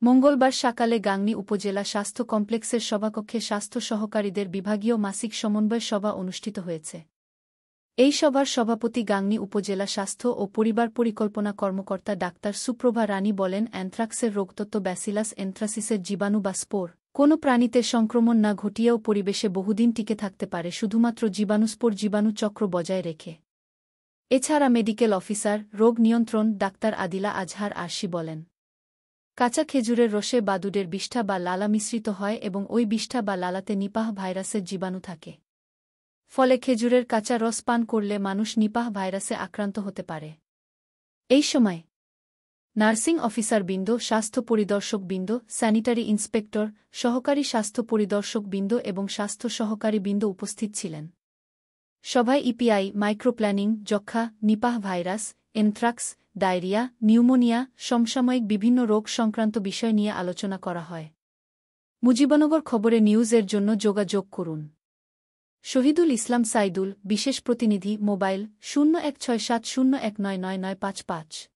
মঙ্গলবার সকালে গাংনী উপজেলা স্বাস্থ্য কমপ্লেক্সের সভাকক্ষে স্বাস্থ্য সহকারীদের বিভাগীয় মাসিক সমন্বয় সভা অনুষ্ঠিত হয়েছে। এই সভার সভাপতি গাংনী উপজেলা স্বাস্থ্য ও পরিবার পরিকল্পনা কর্মকর্তা ডাক্তার সুপ্রভা রানী বলেন, অ্যানথ্রাক্সের রোগতত্ত্ব ব্যাসিলাস এন্থ্রাসিসের জীবাণু বা স্পোর কোনো প্রাণীতে সংক্রমণ না ঘটিয়েও পরিবেশে বহুদিন টিকে থাকতে পারে শুধুমাত্র জীবাণুস্পোর জীবাণু চক্র বজায় রেখে। এছাড়া মেডিকেল অফিসার, রোগ নিয়ন্ত্রণ ডাক্তার আদিলা আজহার আরশি বলেন, কাঁচা খেজুরের রসে বাদুড়ের বিষ্ঠা বা লালা মিশ্রিত হয় এবং ওই বিষ্ঠা বা লালাতে নিপাহ ভাইরাসের জীবাণু থাকে। ফলে খেজুরের কাঁচা রস পান করলে মানুষ নিপাহ ভাইরাসে আক্রান্ত হতে পারে। এই সময় নার্সিং অফিসারবৃন্দ, স্বাস্থ্য পরিদর্শকবৃন্দ, স্যানিটারি ইন্সপেক্টর, সহকারী স্বাস্থ্য পরিদর্শকবৃন্দ এবং স্বাস্থ্য সহকারীবৃন্দ উপস্থিত ছিলেন। সভায় ইপিআই, মাইক্রোপ্ল্যানিং, যক্ষ্মা, Nipah virus, anthrax, diarrhoea, pneumonia, সমসাময়িক বিভিন্ন রোগ সংক্রান্ত বিষয় নিয়ে আলোচনা করা হয়। মুজিবনগর খবরে নিউজের জন্য যোগাযোগ করুন। শহীদুল ইসলাম সাইদুল, বিশেষ প্রতিনিধি, মোবাইল 016701999955।